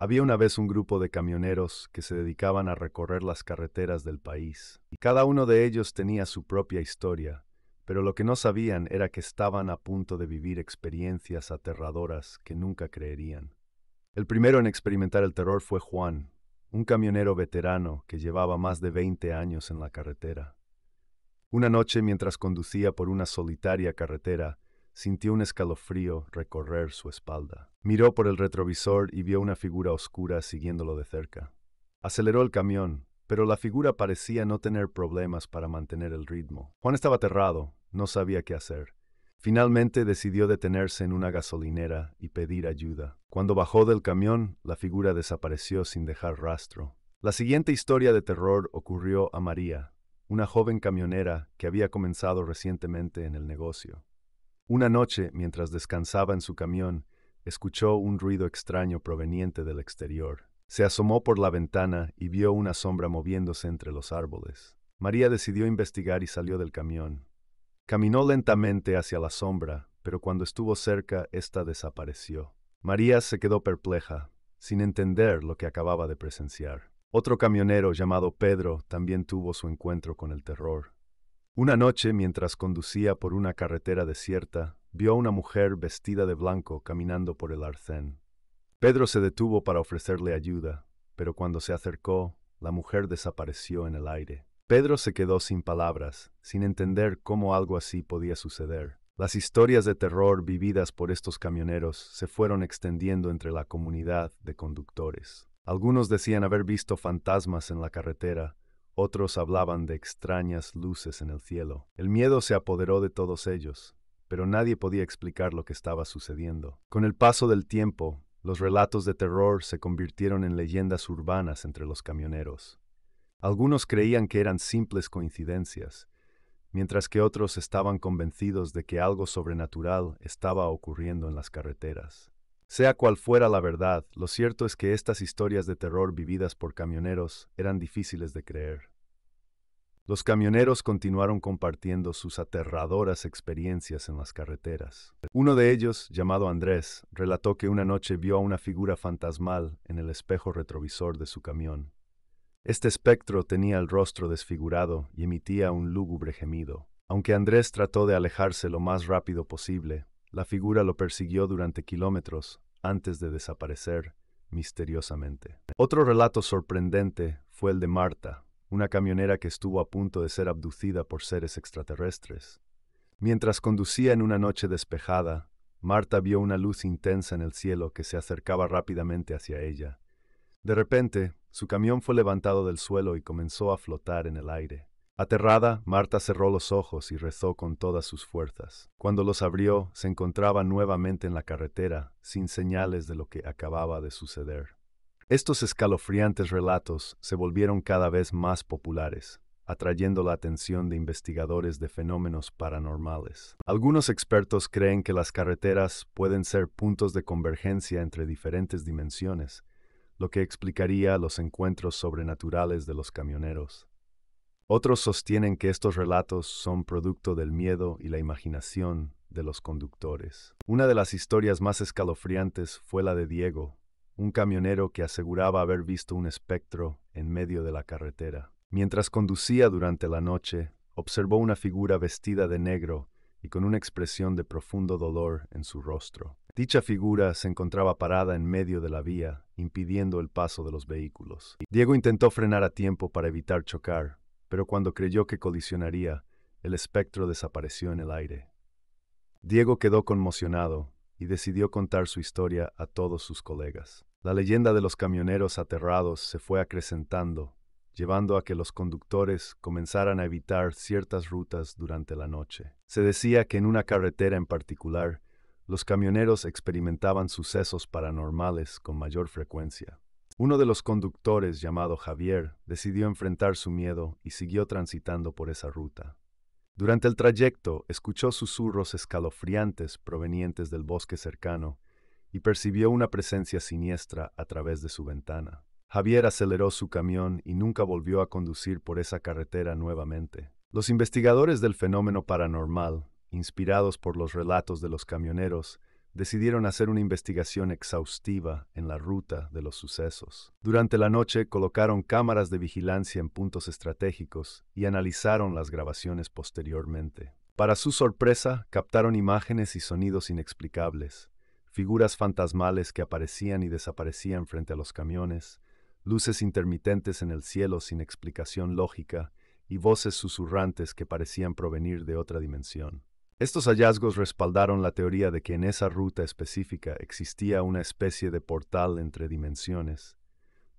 Había una vez un grupo de camioneros que se dedicaban a recorrer las carreteras del país, y cada uno de ellos tenía su propia historia, pero lo que no sabían era que estaban a punto de vivir experiencias aterradoras que nunca creerían. El primero en experimentar el terror fue Juan, un camionero veterano que llevaba más de 20 años en la carretera. Una noche, mientras conducía por una solitaria carretera, sintió un escalofrío recorrer su espalda. Miró por el retrovisor y vio una figura oscura siguiéndolo de cerca. Aceleró el camión, pero la figura parecía no tener problemas para mantener el ritmo. Juan estaba aterrado, no sabía qué hacer. Finalmente decidió detenerse en una gasolinera y pedir ayuda. Cuando bajó del camión, la figura desapareció sin dejar rastro. La siguiente historia de terror ocurrió a María, una joven camionera que había comenzado recientemente en el negocio. Una noche, mientras descansaba en su camión, escuchó un ruido extraño proveniente del exterior. Se asomó por la ventana y vio una sombra moviéndose entre los árboles. María decidió investigar y salió del camión. Caminó lentamente hacia la sombra, pero cuando estuvo cerca, ésta desapareció. María se quedó perpleja, sin entender lo que acababa de presenciar. Otro camionero llamado Pedro también tuvo su encuentro con el terror. Una noche, mientras conducía por una carretera desierta, vio a una mujer vestida de blanco caminando por el arcén. Pedro se detuvo para ofrecerle ayuda, pero cuando se acercó, la mujer desapareció en el aire. Pedro se quedó sin palabras, sin entender cómo algo así podía suceder. Las historias de terror vividas por estos camioneros se fueron extendiendo entre la comunidad de conductores. Algunos decían haber visto fantasmas en la carretera, otros hablaban de extrañas luces en el cielo. El miedo se apoderó de todos ellos, pero nadie podía explicar lo que estaba sucediendo. Con el paso del tiempo, los relatos de terror se convirtieron en leyendas urbanas entre los camioneros. Algunos creían que eran simples coincidencias, mientras que otros estaban convencidos de que algo sobrenatural estaba ocurriendo en las carreteras. Sea cual fuera la verdad, lo cierto es que estas historias de terror vividas por camioneros eran difíciles de creer. Los camioneros continuaron compartiendo sus aterradoras experiencias en las carreteras. Uno de ellos, llamado Andrés, relató que una noche vio a una figura fantasmal en el espejo retrovisor de su camión. Este espectro tenía el rostro desfigurado y emitía un lúgubre gemido. Aunque Andrés trató de alejarse lo más rápido posible, la figura lo persiguió durante kilómetros antes de desaparecer misteriosamente. Otro relato sorprendente fue el de Marta, una camionera que estuvo a punto de ser abducida por seres extraterrestres. Mientras conducía en una noche despejada, Marta vio una luz intensa en el cielo que se acercaba rápidamente hacia ella. De repente, su camión fue levantado del suelo y comenzó a flotar en el aire. Aterrada, Marta cerró los ojos y rezó con todas sus fuerzas. Cuando los abrió, se encontraba nuevamente en la carretera, sin señales de lo que acababa de suceder. Estos escalofriantes relatos se volvieron cada vez más populares, atrayendo la atención de investigadores de fenómenos paranormales. Algunos expertos creen que las carreteras pueden ser puntos de convergencia entre diferentes dimensiones, lo que explicaría los encuentros sobrenaturales de los camioneros. Otros sostienen que estos relatos son producto del miedo y la imaginación de los conductores. Una de las historias más escalofriantes fue la de Diego, un camionero que aseguraba haber visto un espectro en medio de la carretera. Mientras conducía durante la noche, observó una figura vestida de negro y con una expresión de profundo dolor en su rostro. Dicha figura se encontraba parada en medio de la vía, impidiendo el paso de los vehículos. Diego intentó frenar a tiempo para evitar chocar, pero cuando creyó que colisionaría, el espectro desapareció en el aire. Diego quedó conmocionado y decidió contar su historia a todos sus colegas. La leyenda de los camioneros aterrados se fue acrecentando, llevando a que los conductores comenzaran a evitar ciertas rutas durante la noche. Se decía que en una carretera en particular, los camioneros experimentaban sucesos paranormales con mayor frecuencia. Uno de los conductores, llamado Javier, decidió enfrentar su miedo y siguió transitando por esa ruta. Durante el trayecto, escuchó susurros escalofriantes provenientes del bosque cercano y percibió una presencia siniestra a través de su ventana. Javier aceleró su camión y nunca volvió a conducir por esa carretera nuevamente. Los investigadores del fenómeno paranormal, inspirados por los relatos de los camioneros, decidieron hacer una investigación exhaustiva en la ruta de los sucesos. Durante la noche colocaron cámaras de vigilancia en puntos estratégicos y analizaron las grabaciones posteriormente. Para su sorpresa, captaron imágenes y sonidos inexplicables, figuras fantasmales que aparecían y desaparecían frente a los camiones, luces intermitentes en el cielo sin explicación lógica y voces susurrantes que parecían provenir de otra dimensión. Estos hallazgos respaldaron la teoría de que en esa ruta específica existía una especie de portal entre dimensiones,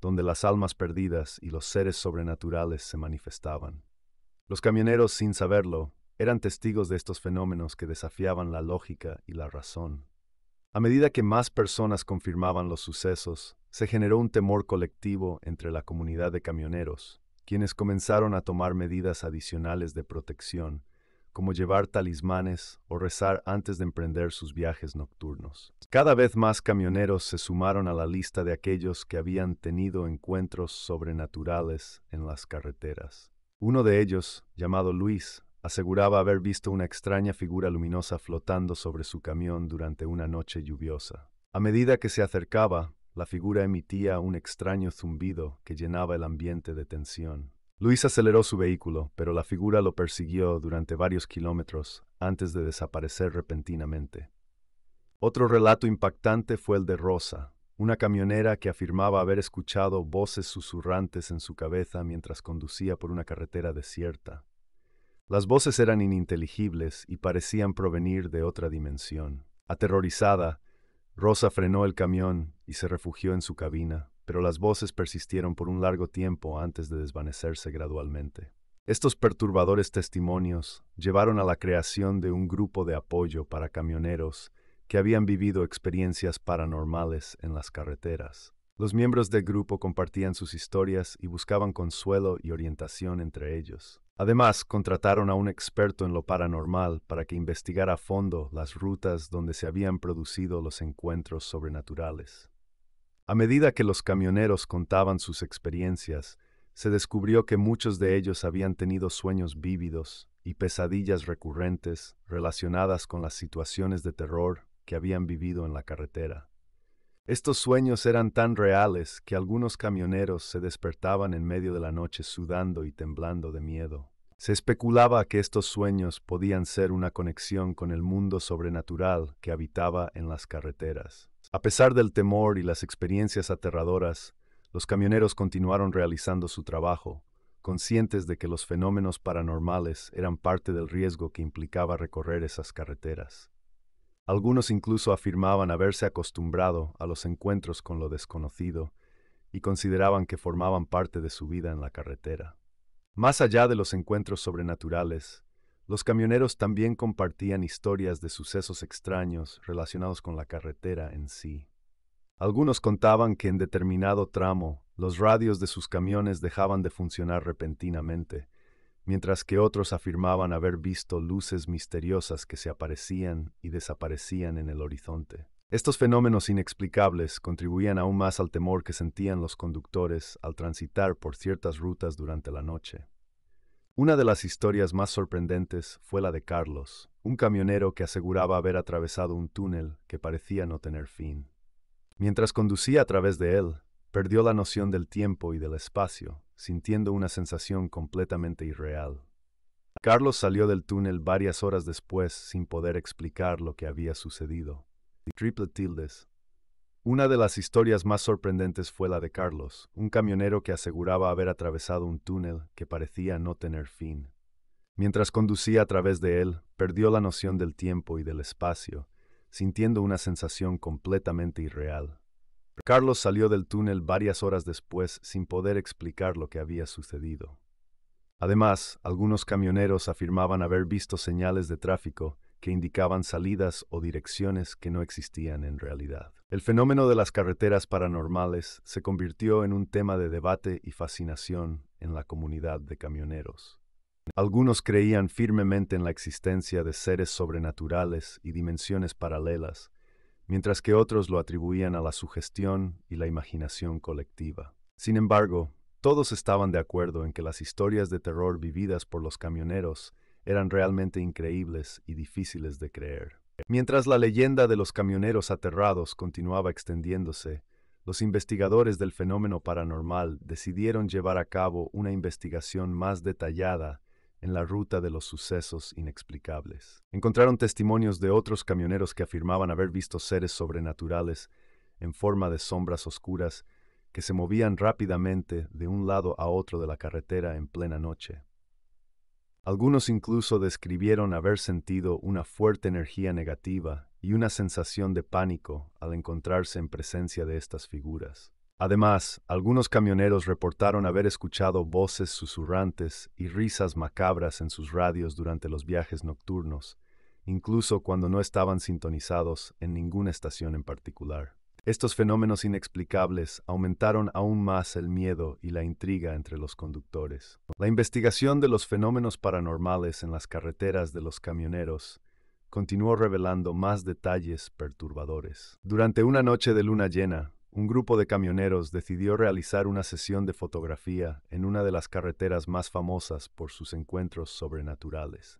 donde las almas perdidas y los seres sobrenaturales se manifestaban. Los camioneros, sin saberlo, eran testigos de estos fenómenos que desafiaban la lógica y la razón. A medida que más personas confirmaban los sucesos, se generó un temor colectivo entre la comunidad de camioneros, quienes comenzaron a tomar medidas adicionales de protección, como llevar talismanes o rezar antes de emprender sus viajes nocturnos. Cada vez más camioneros se sumaron a la lista de aquellos que habían tenido encuentros sobrenaturales en las carreteras. Uno de ellos, llamado Luis, aseguraba haber visto una extraña figura luminosa flotando sobre su camión durante una noche lluviosa. A medida que se acercaba, la figura emitía un extraño zumbido que llenaba el ambiente de tensión. Luis aceleró su vehículo, pero la figura lo persiguió durante varios kilómetros antes de desaparecer repentinamente. Otro relato impactante fue el de Rosa, una camionera que afirmaba haber escuchado voces susurrantes en su cabeza mientras conducía por una carretera desierta. Las voces eran ininteligibles y parecían provenir de otra dimensión. Aterrorizada, Rosa frenó el camión y se refugió en su cabina, pero las voces persistieron por un largo tiempo antes de desvanecerse gradualmente. Estos perturbadores testimonios llevaron a la creación de un grupo de apoyo para camioneros que habían vivido experiencias paranormales en las carreteras. Los miembros del grupo compartían sus historias y buscaban consuelo y orientación entre ellos. Además, contrataron a un experto en lo paranormal para que investigara a fondo las rutas donde se habían producido los encuentros sobrenaturales. A medida que los camioneros contaban sus experiencias, se descubrió que muchos de ellos habían tenido sueños vívidos y pesadillas recurrentes relacionadas con las situaciones de terror que habían vivido en la carretera. Estos sueños eran tan reales que algunos camioneros se despertaban en medio de la noche sudando y temblando de miedo. Se especulaba que estos sueños podían ser una conexión con el mundo sobrenatural que habitaba en las carreteras. A pesar del temor y las experiencias aterradoras, los camioneros continuaron realizando su trabajo, conscientes de que los fenómenos paranormales eran parte del riesgo que implicaba recorrer esas carreteras. Algunos incluso afirmaban haberse acostumbrado a los encuentros con lo desconocido y consideraban que formaban parte de su vida en la carretera. Más allá de los encuentros sobrenaturales, los camioneros también compartían historias de sucesos extraños relacionados con la carretera en sí. Algunos contaban que en determinado tramo, los radios de sus camiones dejaban de funcionar repentinamente, mientras que otros afirmaban haber visto luces misteriosas que se aparecían y desaparecían en el horizonte. Estos fenómenos inexplicables contribuían aún más al temor que sentían los conductores al transitar por ciertas rutas durante la noche. Una de las historias más sorprendentes fue la de Carlos, un camionero que aseguraba haber atravesado un túnel que parecía no tener fin. Mientras conducía a través de él, perdió la noción del tiempo y del espacio, sintiendo una sensación completamente irreal. Carlos salió del túnel varias horas después sin poder explicar lo que había sucedido. Triple tildes. Una de las historias más sorprendentes fue la de Carlos, un camionero que aseguraba haber atravesado un túnel que parecía no tener fin. Mientras conducía a través de él, perdió la noción del tiempo y del espacio, sintiendo una sensación completamente irreal. Carlos salió del túnel varias horas después sin poder explicar lo que había sucedido. Además, algunos camioneros afirmaban haber visto señales de tráfico que indicaban salidas o direcciones que no existían en realidad. El fenómeno de las carreteras paranormales se convirtió en un tema de debate y fascinación en la comunidad de camioneros. Algunos creían firmemente en la existencia de seres sobrenaturales y dimensiones paralelas, mientras que otros lo atribuían a la sugestión y la imaginación colectiva. Sin embargo, todos estaban de acuerdo en que las historias de terror vividas por los camioneros eran realmente increíbles y difíciles de creer. Mientras la leyenda de los camioneros aterrados continuaba extendiéndose, los investigadores del fenómeno paranormal decidieron llevar a cabo una investigación más detallada en la ruta de los sucesos inexplicables. Encontraron testimonios de otros camioneros que afirmaban haber visto seres sobrenaturales en forma de sombras oscuras que se movían rápidamente de un lado a otro de la carretera en plena noche. Algunos incluso describieron haber sentido una fuerte energía negativa y una sensación de pánico al encontrarse en presencia de estas figuras. Además, algunos camioneros reportaron haber escuchado voces susurrantes y risas macabras en sus radios durante los viajes nocturnos, incluso cuando no estaban sintonizados en ninguna estación en particular. Estos fenómenos inexplicables aumentaron aún más el miedo y la intriga entre los conductores. La investigación de los fenómenos paranormales en las carreteras de los camioneros continuó revelando más detalles perturbadores. Durante una noche de luna llena, un grupo de camioneros decidió realizar una sesión de fotografía en una de las carreteras más famosas por sus encuentros sobrenaturales.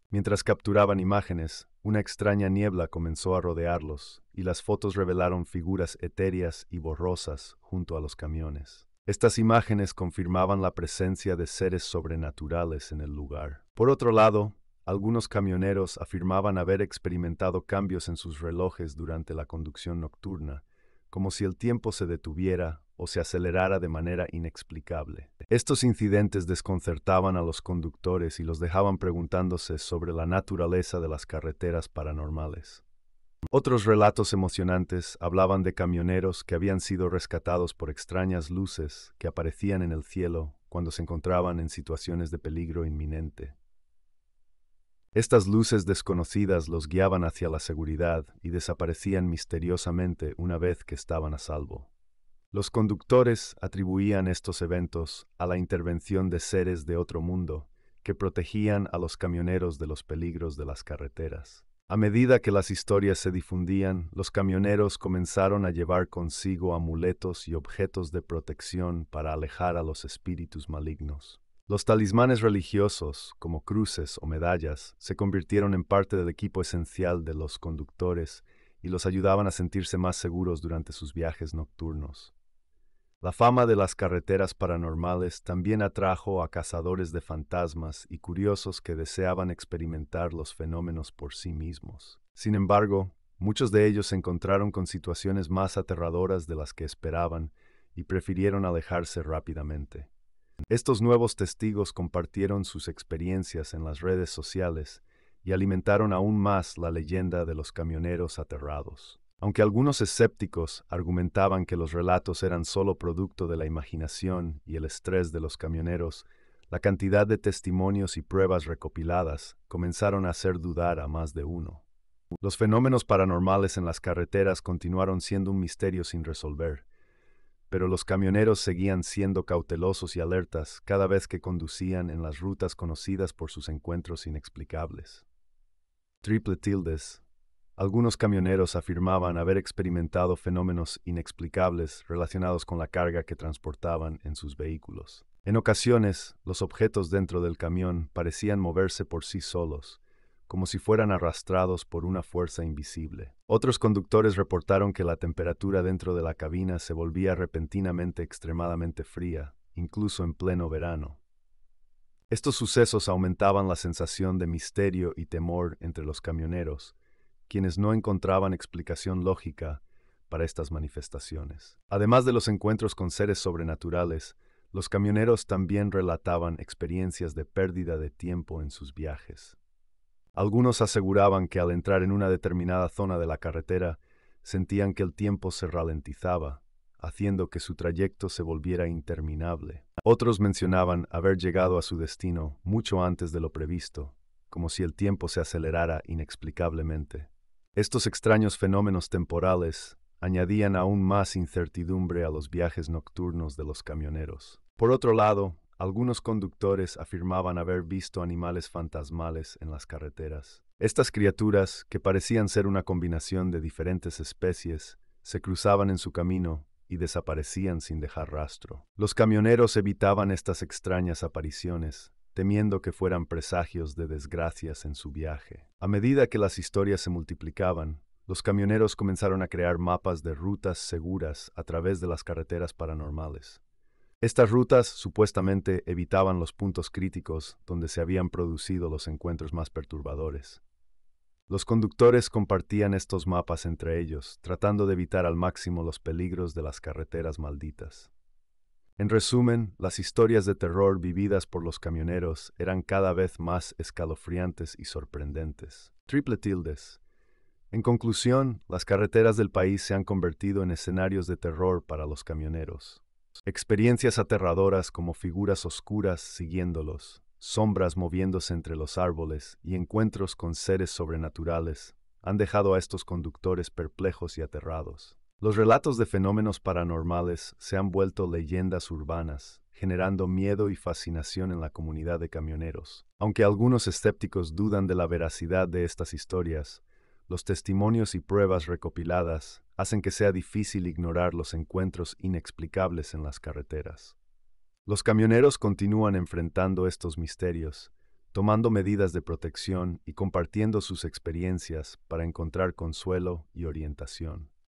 Mientras capturaban imágenes, una extraña niebla comenzó a rodearlos y las fotos revelaron figuras etéreas y borrosas junto a los camiones. Estas imágenes confirmaban la presencia de seres sobrenaturales en el lugar. Por otro lado, algunos camioneros afirmaban haber experimentado cambios en sus relojes durante la conducción nocturna, como si el tiempo se detuviera o se acelerara de manera inexplicable. Estos incidentes desconcertaban a los conductores y los dejaban preguntándose sobre la naturaleza de las carreteras paranormales. Otros relatos emocionantes hablaban de camioneros que habían sido rescatados por extrañas luces que aparecían en el cielo cuando se encontraban en situaciones de peligro inminente. Estas luces desconocidas los guiaban hacia la seguridad y desaparecían misteriosamente una vez que estaban a salvo. Los conductores atribuían estos eventos a la intervención de seres de otro mundo que protegían a los camioneros de los peligros de las carreteras. A medida que las historias se difundían, los camioneros comenzaron a llevar consigo amuletos y objetos de protección para alejar a los espíritus malignos. Los talismanes religiosos, como cruces o medallas, se convirtieron en parte del equipo esencial de los conductores y los ayudaban a sentirse más seguros durante sus viajes nocturnos. La fama de las carreteras paranormales también atrajo a cazadores de fantasmas y curiosos que deseaban experimentar los fenómenos por sí mismos. Sin embargo, muchos de ellos se encontraron con situaciones más aterradoras de las que esperaban y prefirieron alejarse rápidamente. Estos nuevos testigos compartieron sus experiencias en las redes sociales y alimentaron aún más la leyenda de los camioneros aterrados. Aunque algunos escépticos argumentaban que los relatos eran solo producto de la imaginación y el estrés de los camioneros, la cantidad de testimonios y pruebas recopiladas comenzaron a hacer dudar a más de uno. Los fenómenos paranormales en las carreteras continuaron siendo un misterio sin resolver, pero los camioneros seguían siendo cautelosos y alertas cada vez que conducían en las rutas conocidas por sus encuentros inexplicables. Triple tildes. Algunos camioneros afirmaban haber experimentado fenómenos inexplicables relacionados con la carga que transportaban en sus vehículos. En ocasiones, los objetos dentro del camión parecían moverse por sí solos, como si fueran arrastrados por una fuerza invisible. Otros conductores reportaron que la temperatura dentro de la cabina se volvía repentinamente extremadamente fría, incluso en pleno verano. Estos sucesos aumentaban la sensación de misterio y temor entre los camioneros, quienes no encontraban explicación lógica para estas manifestaciones. Además de los encuentros con seres sobrenaturales, los camioneros también relataban experiencias de pérdida de tiempo en sus viajes. Algunos aseguraban que al entrar en una determinada zona de la carretera, sentían que el tiempo se ralentizaba, haciendo que su trayecto se volviera interminable. Otros mencionaban haber llegado a su destino mucho antes de lo previsto, como si el tiempo se acelerara inexplicablemente. Estos extraños fenómenos temporales añadían aún más incertidumbre a los viajes nocturnos de los camioneros. Por otro lado, algunos conductores afirmaban haber visto animales fantasmales en las carreteras. Estas criaturas, que parecían ser una combinación de diferentes especies, se cruzaban en su camino y desaparecían sin dejar rastro. Los camioneros evitaban estas extrañas apariciones, temiendo que fueran presagios de desgracias en su viaje. A medida que las historias se multiplicaban, los camioneros comenzaron a crear mapas de rutas seguras a través de las carreteras paranormales. Estas rutas supuestamente evitaban los puntos críticos donde se habían producido los encuentros más perturbadores. Los conductores compartían estos mapas entre ellos, tratando de evitar al máximo los peligros de las carreteras malditas. En resumen, las historias de terror vividas por los camioneros eran cada vez más escalofriantes y sorprendentes. Triple tildes. En conclusión, las carreteras del país se han convertido en escenarios de terror para los camioneros. Experiencias aterradoras como figuras oscuras siguiéndolos, sombras moviéndose entre los árboles y encuentros con seres sobrenaturales han dejado a estos conductores perplejos y aterrados. Los relatos de fenómenos paranormales se han vuelto leyendas urbanas, generando miedo y fascinación en la comunidad de camioneros. Aunque algunos escépticos dudan de la veracidad de estas historias, los testimonios y pruebas recopiladas hacen que sea difícil ignorar los encuentros inexplicables en las carreteras. Los camioneros continúan enfrentando estos misterios, tomando medidas de protección y compartiendo sus experiencias para encontrar consuelo y orientación.